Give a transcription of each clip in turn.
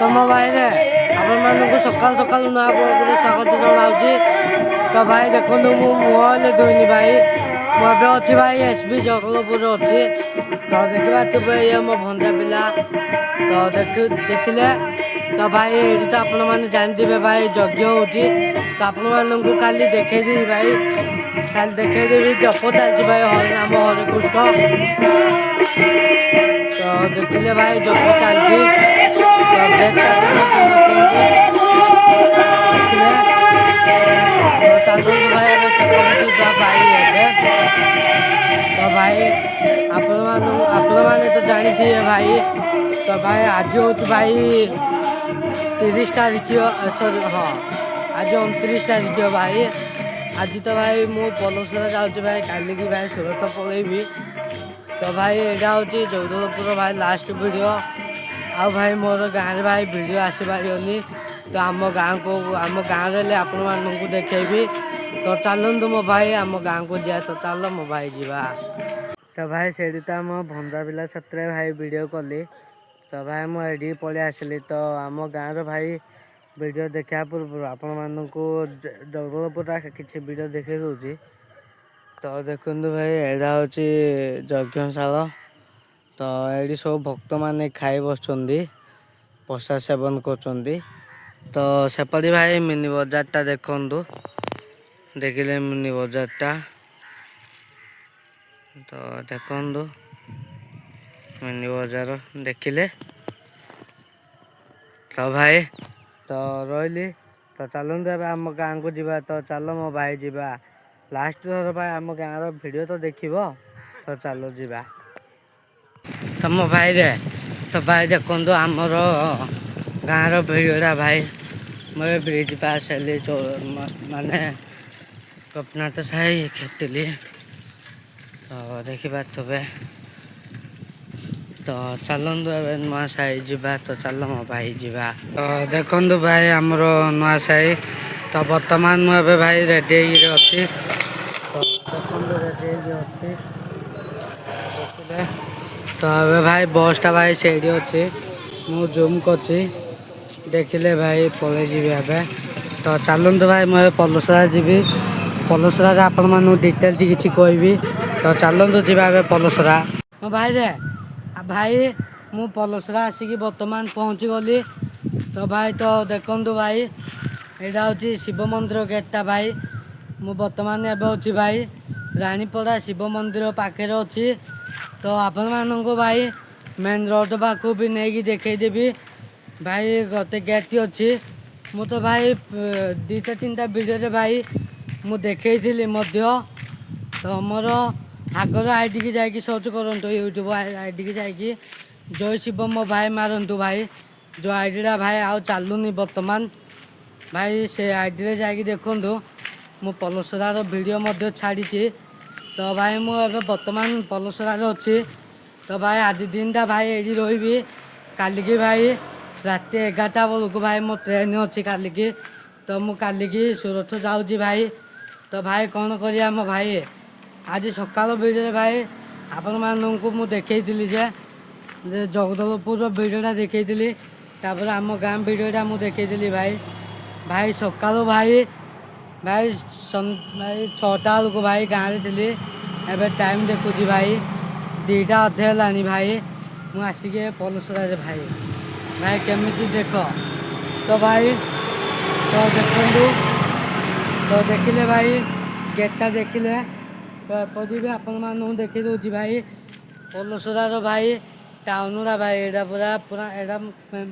ତମ ଭାଇରେ ଆପଣମାନଙ୍କୁ ସକାଳୁ ସକାଳୁ ନୂଆ ବ୍ଲଗରେ ସ୍ୱାଗତ ଜଣାଉଛି। ତ ଭାଇ ଦେଖନ୍ତୁ ମୁଁ ମୁହଁ ହେଲେ ଧୋଇନି ଭାଇ। ମୁଁ ଏବେ ଅଛି ଭାଇ SB ଜଗଲପୁରରେ ଅଛି। ତ ଦେଖିବା ତେବେ ଇଏ ମୋ ଭଞ୍ଜା ପିଲା। ତ ଦେଖିଲେ ତ ଭାଇ ଏଇଠି ତ ଆପଣମାନେ ଜାଣିଥିବେ ଭାଇ ଯଜ୍ଞ ହେଉଛି। ତ ଆପଣମାନଙ୍କୁ କାଲି ଦେଖେଇଦେବି ଭାଇ। କାଲି ଦେଖେଇଦେବି ଜପ ଚାଲିଛି ଭାଇ ହରିନାମ ହରେ କୃଷ୍ଣ। ତ ଦେଖିଲେ ଭାଇ ଜପ ଚାଲିଛି। ତ ଗେଟ୍ଟାକୁ ମଧ୍ୟ ଦେଖନ୍ତୁ ଦେଖିଲେ। ତ ଚାଲନ୍ତୁ ଭାଇ ଆମେ ସେପଟେ ଯିବା ଭାଇ ଏବେ। ତ ଭାଇ ଆପଣମାନେ ତ ଜାଣିଥିବେ ଭାଇ। ତ ଭାଇ ଆଜି ହେଉଛି ଭାଇ 30 ତାରିଖ ସରି ହଁ ଆଜି 29 ତାରିଖ ଭାଇ। ଆଜି ତ ଭାଇ ମୁଁ ପଲସରା ଯାଉଛି ଭାଇ କାଲିକି ଭାଇ ସୁରତ ପଳେଇବି। ତ ଭାଇ ଏଇଟା ହେଉଛି ଜଗଦଲପୁର ଭାଇ ଲାଷ୍ଟ ଭିଡ଼ିଓ। ଆଉ ଭାଇ ମୋର ଗାଁରେ ଭାଇ ଭିଡ଼ିଓ ଆସିପାରିବନି। ତ ଆମ ଗାଁରେ ହେଲେ ଆପଣମାନଙ୍କୁ ଦେଖେଇବି। ତ ଚାଲନ୍ତୁ ମୋ ଭାଇ ଆମ ଗାଁକୁ ଯିବା। ତ ଚାଲ ମୋ ଭାଇ ଯିବା। ତ ଭାଇ ସେଇଠି ତ ଆମ ଭଞ୍ଜା ପିଲା ସାଥିରେ ଭାଇ ଭିଡ଼ିଓ କଲି। ତ ଭାଇ ମୁଁ ଏଇଠିକି ପଳେଇ ଆସିଲି। ତ ଆମ ଗାଁର ଭାଇ ଭିଡ଼ିଓ ଦେଖିବା ପୂର୍ବରୁ ଆପଣମାନଙ୍କୁ ଜଗଦଲପୁରର କିଛି ଭିଡ଼ିଓ ଦେଖେଇ ଦେଉଛି। ତ ଦେଖନ୍ତୁ ଭାଇ ଏଇଟା ହେଉଛି ଯଜ୍ଞଶାଳ। ତ ଏଇଠି ସବୁ ଭକ୍ତମାନେ ଖାଇ ବସୁଛନ୍ତି, ପ୍ରସାଦ ସେବନ କରୁଛନ୍ତି। ତ ସେପରି ଭାଇ ମିନି ବଜାରଟା ଦେଖନ୍ତୁ। ଦେଖିଲେ ମିନି ବଜାରଟା। ତ ଦେଖନ୍ତୁ ମିନି ବଜାର ଦେଖିଲେ। ତ ଭାଇ ତ ରହିଲି। ତ ଚାଲନ୍ତୁ ଏବେ ଆମ ଗାଁକୁ ଯିବା। ତ ଚାଲ ମୋ ଭାଇ ଯିବା। ଲାଷ୍ଟ ଥର ପାଇଁ ଆମ ଗାଁର ଭିଡ଼ିଓ ତ ଦେଖିବ। ତ ଚାଲ ଯିବା। ତମ ଭାଇରେ ତ ଭାଇ ଦେଖନ୍ତୁ ଆମର ଗାଁର ଭିଡ଼ିଓଟା ଭାଇ। ମୁଁ ଏ ବ୍ରିଜ୍ ପାସ୍ ହେଲି ମାନେ ଗୋପୀନାଥ ସାହି ଖେତିଲି। ତ ଦେଖିପାରୁଥିବେ। ତ ଚାଲନ୍ତୁ ଏବେ ନୂଆ ସାହି ଯିବା। ତ ଚାଲ ମୋ ଭାଇ ଯିବା। ତ ଦେଖନ୍ତୁ ଭାଇ ଆମର ନୂଆ ସାହି। ତ ବର୍ତ୍ତମାନ ମୁଁ ଏବେ ଭାଇ ରେଡ଼ି ହେଇକି ଅଛି। ତ ଦେଖନ୍ତୁ ରେଡ଼ି ହେଇକି ଅଛି ଦେଖିଲେ। ତ ଏବେ ଭାଇ ବସ୍ଟା ଭାଇ ସେଇଠି ଅଛି। ମୁଁ ଜୁମ୍ କରୁଛି ଦେଖିଲେ ଭାଇ ପଳେଇ ଯିବି ଏବେ। ତ ଚାଲନ୍ତୁ ଭାଇ ମୁଁ ଏବେ ପଲସରା ଯିବି। ପଲସରାରେ ଆପଣମାନଙ୍କୁ ଡିଟେଲ୍ସ କିଛି କହିବି। ତ ଚାଲନ୍ତୁ ଯିବା ଏବେ ପଲସରା। ମୋ ଭାଇରେ ଭାଇ ମୁଁ ପଲସରା ଆସିକି ବର୍ତ୍ତମାନ ପହଞ୍ଚିଗଲି। ତ ଭାଇ ତ ଦେଖନ୍ତୁ ଭାଇ ଏଇଟା ହେଉଛି ଶିବ ମନ୍ଦିର ଗେଟ୍ଟା ଭାଇ। ମୁଁ ବର୍ତ୍ତମାନ ଏବେ ଅଛି ଭାଇ ରାଣୀପଡ଼ା ଶିବ ମନ୍ଦିର ପାଖରେ ଅଛି। ତ ଆପଣମାନଙ୍କୁ ଭାଇ ମେନ୍ ରୋଡ଼ ପାଖକୁ ବି ନେଇକି ଦେଖେଇଦେବି। ଭାଇ ଗୋଟେ ଗେଟ୍ ଅଛି। ମୁଁ ତ ଭାଇ ଦୁଇଟା ତିନିଟା ଭିଡ଼ିଓରେ ଭାଇ ମୁଁ ଦେଖେଇଥିଲି ମଧ୍ୟ। ତ ମୋର ଆଗର ଆଇଡ଼ିକି ଯାଇକି ସର୍ଚ୍ଚ କରନ୍ତୁ ୟୁଟ୍ୟୁବ୍ ଆଇଡ଼ିକି ଯାଇକି ଜୟ ଶିବ ମୋ ଭାଇ ମାରନ୍ତୁ ଭାଇ। ଯେଉଁ ଆଇଡ଼ିଟା ଭାଇ ଆଉ ଚାଲୁନି ବର୍ତ୍ତମାନ। ଭାଇ ସେ ଆଇଡ଼ିରେ ଯାଇକି ଦେଖନ୍ତୁ। ମୁଁ ପଲସରାର ଭିଡ଼ିଓ ମଧ୍ୟ ଛାଡ଼ିଛି। ତ ଭାଇ ମୁଁ ଏବେ ବର୍ତ୍ତମାନ ପଲସରାରେ ଅଛି। ତ ଭାଇ ଆଜି ଦିନଟା ଭାଇ ଏଇଠି ରହିବି। କାଲିକି ଭାଇ ରାତି 11ଟା ବେଳକୁ ଭାଇ ମୋ ଟ୍ରେନ୍ ଅଛି କାଲିକି। ତ ମୁଁ କାଲିକି ସୁରତ ଯାଉଛି ଭାଇ। ତ ଭାଇ କ'ଣ କରିବା ମୋ ଭାଇ ଆଜି ସକାଳ ଭିଡ଼ିଓରେ ଭାଇ ଆପଣମାନଙ୍କୁ ମୁଁ ଦେଖେଇଥିଲି ଯେ ଜଗଦଲପୁରର ଭିଡ଼ିଓଟା ଦେଖେଇଥିଲି। ତାପରେ ଆମ ଗାଁ ଭିଡ଼ିଓଟା ମୁଁ ଦେଖେଇଥିଲି ଭାଇ। ଭାଇ ସକାଳୁ ଭାଇ 6ଟା ବେଳକୁ ଭାଇ ଗାଁରେ ଥିଲି। ଏବେ ଟାଇମ୍ ଦେଖୁଛି ଭାଇ 2ଟା ଅଧେ ହେଲାଣି ଭାଇ। ମୁଁ ଆସିକି ପଲସରାରେ ଭାଇ। ଭାଇ କେମିତି ଦେଖ ତ ଭାଇ। ତ ଦେଖନ୍ତୁ ତ ଦେଖିଲେ ଭାଇ ଗେଟ୍ଟା ଦେଖିଲେ। ତ ଏପରି ବି ଆପଣମାନଙ୍କୁ ଦେଖେଇ ଦେଉଛି ଭାଇ ପଲସରାର ଭାଇ ଟାଉନଟା ଭାଇ। ଏଇଟା ପୁରା ଏଇଟା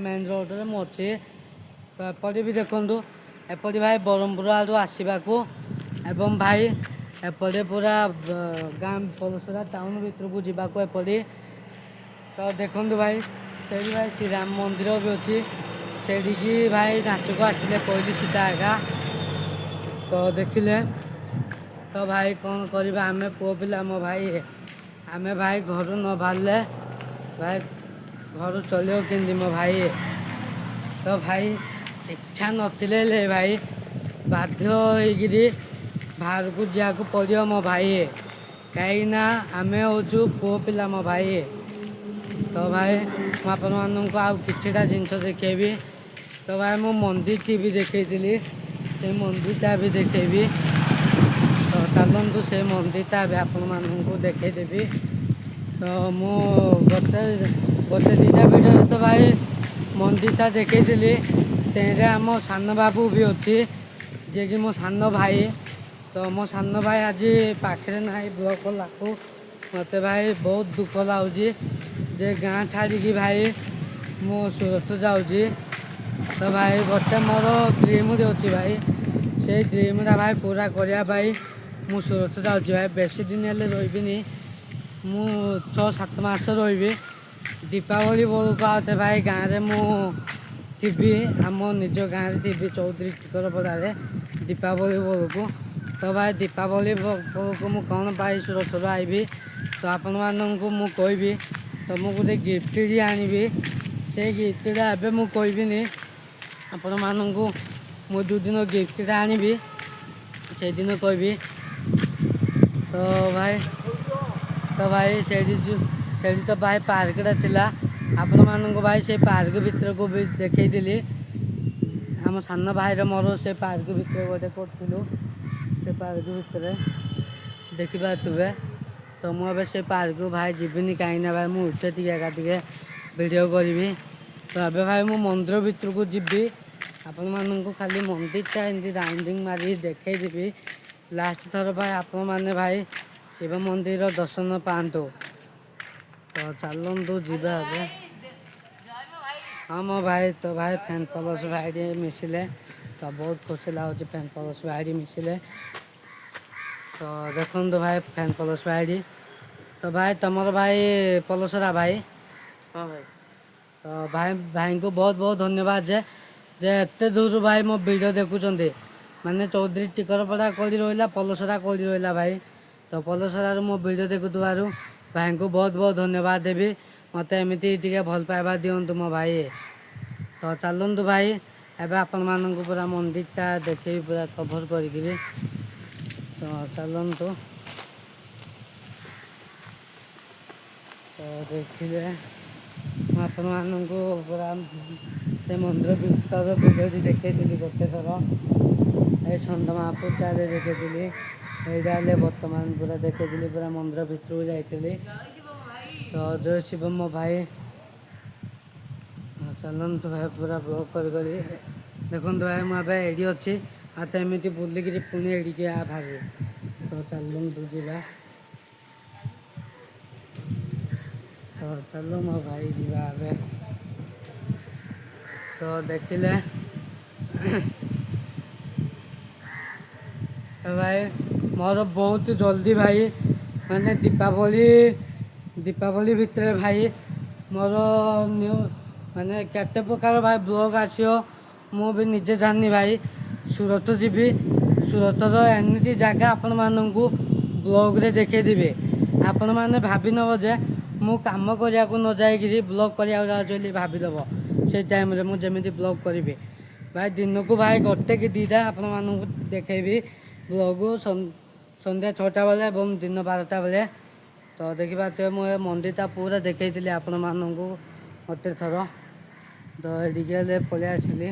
ମେନ୍ ରୋଡ଼ରେ ମୁଁ ଅଛି। ତ ଏପରି ବି ଦେଖନ୍ତୁ ଏପରି ଭାଇ ବ୍ରହ୍ମପୁର ଆଡ଼ୁ ଆସିବାକୁ ଏବଂ ଭାଇ ଏପଟେ ପୁରା ଗାଁ ପଲସରା ଟାଉନ୍ ଭିତରକୁ ଯିବାକୁ ଏପରି। ତ ଦେଖନ୍ତୁ ଭାଇ ସେଇଠି ଭାଇ ଶ୍ରୀରାମ ମନ୍ଦିର ବି ଅଛି। ସେଇଠିକି ଭାଇ ନାଚକୁ ଆସିଥିଲେ କୋଇଲି ସୀତା ଏକା। ତ ଦେଖିଲେ ତ ଭାଇ କ'ଣ କରିବା ଆମେ ପୁଅ ପିଲା ମୋ ଭାଇ। ଆମେ ଭାଇ ଘରୁ ନ ବାହାରିଲେ ଭାଇ ଘରୁ ଚଳିବ କେମିତି ମୋ ଭାଇ। ତ ଭାଇ ଇଚ୍ଛା ନଥିଲେ ହେଲେ ଭାଇ ବାଧ୍ୟ ହେଇକିରି ବାହାରକୁ ଯିବାକୁ ପଡ଼ିବ ମୋ ଭାଇ। କାହିଁକିନା ଆମେ ହେଉଛୁ ପୁଅ ପିଲା ମୋ ଭାଇ। ତ ଭାଇ ମୁଁ ଆପଣମାନଙ୍କୁ ଆଉ କିଛିଟା ଜିନିଷ ଦେଖେଇବି। ତ ଭାଇ ମୁଁ ମନ୍ଦିରଟି ବି ଦେଖେଇଥିଲି, ସେ ମନ୍ଦିରଟା ବି ଦେଖେଇବି। ତ ଚାଲନ୍ତୁ ସେ ମନ୍ଦିରଟା ବି ଆପଣମାନଙ୍କୁ ଦେଖେଇଦେବି। ତ ମୁଁ ଗୋଟେ ଦୁଇଟା ଭିଡ଼ିଓରେ ତ ଭାଇ ମନ୍ଦିରଟା ଦେଖେଇଥିଲି। ତେଣେ ଆମ ସାନ ବାବୁ ବି ଅଛି, ଯିଏକି ମୋ ସାନ ଭାଇ। ତ ମୋ ସାନ ଭାଇ ଆଜି ପାଖରେ ନାହିଁ ବ୍ଲକ୍ କଲାକୁ। ମୋତେ ଭାଇ ବହୁତ ଦୁଃଖ ଲାଗୁଛି ଯେ ଗାଁ ଛାଡ଼ିକି ଭାଇ ମୁଁ ସୁରତ ଯାଉଛି। ତ ଭାଇ ଗୋଟେ ମୋର ଡ୍ରିମ୍ ଅଛି ଭାଇ, ସେଇ ଡ୍ରିମ୍ଟା ଭାଇ ପୁରା କରିବା ପାଇଁ ମୁଁ ସୁରତ ଯାଉଛି ଭାଇ। ବେଶୀ ଦିନ ହେଲେ ରହିବିନି, ମୁଁ 6-7 ମାସ ରହିବି। ଦୀପାବଳି ବେଳକୁ ଆଉଥରେ ଭାଇ ଗାଁରେ ମୁଁ ଥିବି, ଆମ ନିଜ ଗାଁରେ ଥିବି ଚୌଧୁରୀ ଟିକରପଡ଼ାରେ ଦୀପାବଳି ବେଳକୁ। ତ ଭାଇ ଦୀପାବଳି ବେଳକୁ ମୁଁ କ'ଣ ପାଇଁ ସୁରତରୁ ଆଇବି, ତ ଆପଣମାନଙ୍କୁ ମୁଁ କହିବି। ତ ମୁଁ ଗୋଟେ ଗିଫ୍ଟଟି ଆଣିବି, ସେଇ ଗିଫ୍ଟଟା ଏବେ ମୁଁ କହିବିନି ଆପଣମାନଙ୍କୁ। ମୁଁ ଯେଉଁଦିନ ଗିଫ୍ଟଟା ଆଣିବି ସେଇଦିନ କହିବି। ତ ଭାଇ ସେଇଠି ତ ଭାଇ ପାର୍କଟା ଥିଲା, ଆପଣମାନଙ୍କୁ ଭାଇ ସେ ପାର୍କ ଭିତରକୁ ବି ଦେଖେଇଥିଲି। ଆମ ସାନ ଭାଇର ମୋର ସେ ପାର୍କ ଭିତରେ ଗୋଟେ କରୁଥିଲୁ, ସେ ପାର୍କ ଭିତରେ ଦେଖିପାରୁଥିବେ। ତ ମୁଁ ଏବେ ସେ ପାର୍କକୁ ଭାଇ ଯିବିନି, କାହିଁକିନା ଭାଇ ମୁଁ ଉଠେ ଟିକେ ଭିଡ଼ିଓ କରିବି। ତ ଏବେ ଭାଇ ମୁଁ ମନ୍ଦିର ଭିତରକୁ ଯିବି, ଆପଣମାନଙ୍କୁ ଖାଲି ମନ୍ଦିରଟା ଏମିତି ରାଉଣ୍ଡିଂ ମାରିକି ଦେଖେଇଦେବି। ଲାଷ୍ଟ ଥର ଭାଇ ଆପଣମାନେ ଭାଇ ଶିବ ମନ୍ଦିର ଦର୍ଶନ ପାଆନ୍ତୁ। ତ ଚାଲନ୍ତୁ ଯିବା ଏବେ। ହଁ ମୋ ଭାଇ, ତ ଭାଇ ଫ୍ୟାନ୍ ଫଲୋଅର୍ସ ଭାଇଟି ମିଶିଲେ, ତ ବହୁତ ଖୁସି ଲାଗୁଛି ଫ୍ୟାନ୍ ଫଲୋଅର୍ସ ଭାଇଟି ମିଶିଲେ। ତ ଦେଖନ୍ତୁ ଭାଇ ଫ୍ୟାନ୍ ଫଲୋଅର୍ସ ଭାଇଟି, ତ ଭାଇ ତମର ଭାଇ ପଲସରା ଭାଇ। ହଁ ଭାଇ। ତ ଭାଇଙ୍କୁ ବହୁତ ବହୁତ ଧନ୍ୟବାଦ ଯେ ଏତେ ଦୂରରୁ ଭାଇ ମୋ ଭିଡ଼ିଓ ଦେଖୁଛନ୍ତି। ମାନେ ଚୌଧୁରୀ ଟିକରପଡ଼ା କୋଉଠି ରହିଲା, ପଲସରା କୋଉଠି ରହିଲା ଭାଇ। ତ ପଲସରାରୁ ମୋ ଭିଡ଼ିଓ ଦେଖୁଥିବାରୁ ଭାଇଙ୍କୁ ବହୁତ ବହୁତ ଧନ୍ୟବାଦ ଦେବି। ମୋତେ ଏମିତି ଟିକେ ଭଲ ପାଇବା ଦିଅନ୍ତୁ ମୋ ଭାଇ। ତ ଚାଲନ୍ତୁ ଭାଇ ଏବେ ଆପଣମାନଙ୍କୁ ପୁରା ମନ୍ଦିରଟା ଦେଖେଇବି ପୁରା କଭର କରିକିରି। ତ ଚାଲନ୍ତୁ। ତ ଦେଖିଲେ ମୁଁ ଆପଣମାନଙ୍କୁ ପୁରା ସେ ମନ୍ଦିର ଭିତର ଭିଡ଼ିଓଟି ଦେଖେଇଥିଲି ଗୋଟେ ଥର। ଏଇ ସନ୍ଧମାପୁରଟାରେ ଦେଖେଇଥିଲି, ଏଇଟା ହେଲେ ବର୍ତ୍ତମାନ ପୁରା ଦେଖେଇଥିଲି, ପୁରା ମନ୍ଦିର ଭିତରକୁ ଯାଇଥିଲି। ତ ଜୟ ଶିବ ମୋ ଭାଇ। ଚାଲନ୍ତୁ ଭାଇ ପୁରା ବ୍ଲଗ୍ କରି ଦେଖନ୍ତୁ ଭାଇ ମୁଁ ଏବେ ଏଇଠି ଅଛି, ଆଉ ତ ଏମିତି ବୁଲିକିରି ପୁଣି ଏଇଠିକି ବାହାରିବି। ତ ଚାଲନ୍ତୁ ଯିବା। ତ ଚାଲ ମୋ ଭାଇ ଯିବା ଏବେ। ତ ଦେଖିଲେ ତ ଭାଇ ମୋର ବହୁତ ଜଲ୍ଦି ଭାଇ ମାନେ ଦୀପାବଳି ଭିତରେ ଭାଇ ମୋର ମାନେ କେତେ ପ୍ରକାର ଭାଇ ବ୍ଲଗ୍ ଆସିବ ମୁଁ ବି ନିଜେ ଜାଣିନି ଭାଇ। ସୁରତ ଯିବି, ସୁରତର ଏମିତି ଜାଗା ଆପଣମାନଙ୍କୁ ବ୍ଲଗ୍ରେ ଦେଖେଇଦେବି। ଆପଣମାନେ ଭାବି ନେବ ଯେ ମୁଁ କାମ କରିବାକୁ ନ ଯାଇକିରି ବ୍ଲଗ୍ କରିବାକୁ ଯାଉଛି ବୋଲି ଭାବିଦେବ। ସେଇ ଟାଇମ୍ରେ ମୁଁ ଯେମିତି ବ୍ଲଗ୍ କରିବି ଭାଇ, ଦିନକୁ ଭାଇ ଗୋଟେ କି ଦୁଇଟା ଆପଣମାନଙ୍କୁ ଦେଖେଇବି ବ୍ଲଗ୍। ସନ୍ଧ୍ୟା 6ଟା ବେଳେ ଏବଂ ଦିନ 12ଟା ବେଳେ। ତ ଦେଖିପାରୁଥିବେ ମୁଁ ଏ ମନ୍ଦିରଟା ପୁରା ଦେଖେଇଥିଲି ଆପଣମାନଙ୍କୁ ଗୋଟେ ଥର। ତ ଏଠିକି ହେଲେ ପଳେଇ ଆସିଲି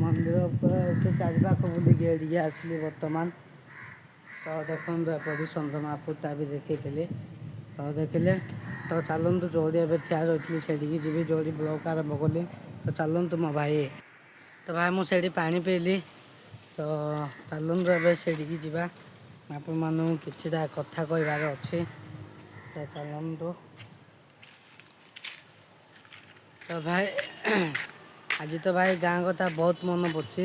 ମନ୍ଦିର ଉପରେ, ସେ ଚାରିପାଖ ବୁଲିକି ଏଠିକି ଆସିଲି ବର୍ତ୍ତମାନ। ତ ଦେଖନ୍ତୁ ଏପରି ସନ୍ଧମାପୁରଟା ବି ଦେଖେଇଥିଲି। ତ ଦେଖିଲେ, ତ ଚାଲନ୍ତୁ ଯୋଉଠି ଏବେ ଠିଆ ରହିଥିଲି ସେଠିକି ଯିବି, ଯୋଉଠି ବ୍ଲଗ୍ ଆରମ୍ଭ କଲି। ତ ଚାଲନ୍ତୁ ମୋ ଭାଇ। ତ ଭାଇ ମୁଁ ସେଇଠି ପାଣି ପିଇଲି। ତ ଚାଲନ୍ତୁ ଏବେ ସେଇଠିକି ଯିବା, ଆପଣମାନଙ୍କୁ କିଛିଟା କଥା କହିବାର ଅଛି। ତ ଚାଲନ୍ତୁ। ତ ଭାଇ ଆଜି ତ ଭାଇ ଗାଁ କଥା ବହୁତ ମନେ ପଡ଼ୁଛି,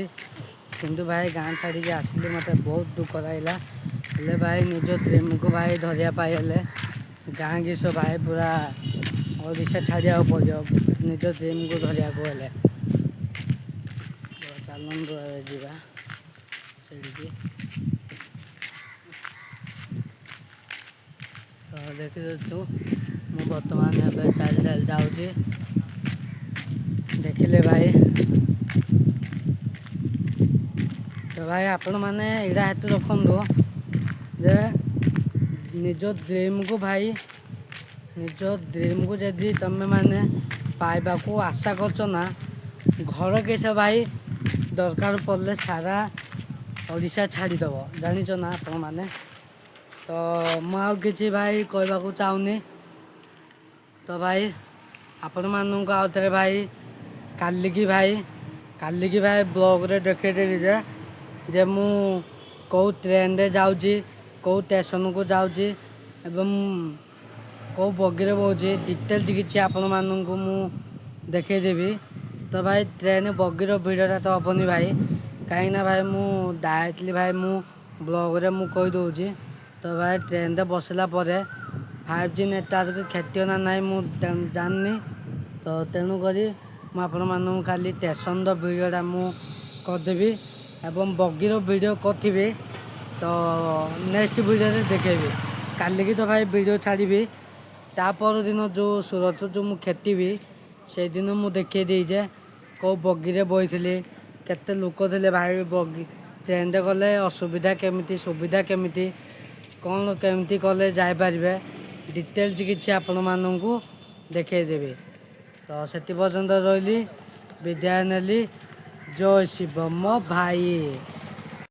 କିନ୍ତୁ ଭାଇ ଗାଁ ଛାଡ଼ିକି ଆସିଲି ମୋତେ ବହୁତ ଦୁଃଖ ଲାଗିଲା। ହେଲେ ଭାଇ ନିଜ ଡ୍ରିମ୍କୁ ଭାଇ ଧରିବା ପାଇଁ ହେଲେ ଗାଁ କିସ ଭାଇ ପୁରା ଓଡ଼ିଶା ଛାଡ଼ିବାକୁ ପଡ଼ିବ ନିଜ ଡ୍ରିମ୍କୁ ଧରିବାକୁ ହେଲେ। ତ ଚାଲନ୍ତୁ ଏବେ ଯିବା ସେଇଠିକି। ତ ଦେଖିଦେଉଛୁ ମୁଁ ବର୍ତ୍ତମାନ ଏବେ ଚାଲି ଯାଉଛି। ଦେଖିଲେ ଭାଇ, ତ ଭାଇ ଆପଣମାନେ ଏଇଟା ହେତୁ ରଖନ୍ତୁ ଯେ ନିଜ ଡ୍ରିମ୍କୁ ଭାଇ ନିଜ ଡ୍ରିମ୍କୁ ଯଦି ତମେ ମାନେ ପାଇବାକୁ ଆଶା କରୁଛ ନା, ଘର କେସ ଭାଇ ଦରକାର ପଡ଼ିଲେ ସାରା ଓଡ଼ିଶା ଛାଡ଼ିଦେବ, ଜାଣିଛ ନା ଆପଣମାନେ। ତ ମୁଁ ଆଉ କିଛି ଭାଇ କହିବାକୁ ଚାହୁଁନି। ତ ଭାଇ ଆପଣମାନଙ୍କୁ ଆଉ ଥରେ ଭାଇ କାଲିକି ଭାଇ ବ୍ଲଗ୍ରେ ଦେଖେଇଦେବି ଯେ ମୁଁ କେଉଁ ଟ୍ରେନ୍ରେ ଯାଉଛି, କେଉଁ ଷ୍ଟେସନକୁ ଯାଉଛି ଏବଂ କେଉଁ ବଗିରେ ବଉଛି, ଡିଟେଲ୍ସ କିଛି ଆପଣମାନଙ୍କୁ ମୁଁ ଦେଖେଇଦେବି। ତ ଭାଇ ଟ୍ରେନ୍ ବଗିର ଭିଡ଼ିଓଟା ତ ହେବନି ଭାଇ, କାହିଁକିନା ଭାଇ ମୁଁ ଡାଇରେକ୍ଟଲି ଭାଇ ମୁଁ ବ୍ଲଗ୍ରେ ମୁଁ କହିଦେଉଛି। ତ ଭାଇ ଟ୍ରେନ୍ରେ ବସିଲା ପରେ 5G ନେଟୱାର୍କ କ୍ଷତିବ ନା ନାହିଁ ମୁଁ ଜାଣିନି। ତ ତେଣୁକରି ମୁଁ ଆପଣମାନଙ୍କୁ କାଲି ଷ୍ଟେସନର ଭିଡ଼ିଓଟା ମୁଁ କରିଦେବି ଏବଂ ବଗିର ଭିଡ଼ିଓ କରିଥିବି। ତ ନେକ୍ସଟ ଭିଡ଼ିଓରେ ଦେଖେଇବି। କାଲିକି ତ ଭାଇ ଭିଡ଼ିଓ ଛାଡ଼ିବି, ତା ପରଦିନ ଯେଉଁ ସୁରତ ଯେଉଁ ମୁଁ ଖେଟିବି ସେଇଦିନ ମୁଁ ଦେଖେଇ ଦେଇଛେ କେଉଁ ବଗିରେ ବଇଥିଲି, କେତେ ଲୋକ ଥିଲେ ଭାଇ ବଗି ଟ୍ରେନ୍ରେ ଗଲେ ଅସୁବିଧା କେମିତି ସୁବିଧା କେମିତି କ'ଣ କେମିତି କଲେ ଯାଇପାରିବେ, ଡିଟେଲ୍ସ କିଛି ଆପଣମାନଙ୍କୁ ଦେଖେଇଦେବି। ତ ସେତି ପର୍ଯ୍ୟନ୍ତ ରହିଲି, ବିଦାୟ ନେଲି। ଜୟ ଶିବ ମୋ ଭାଇ।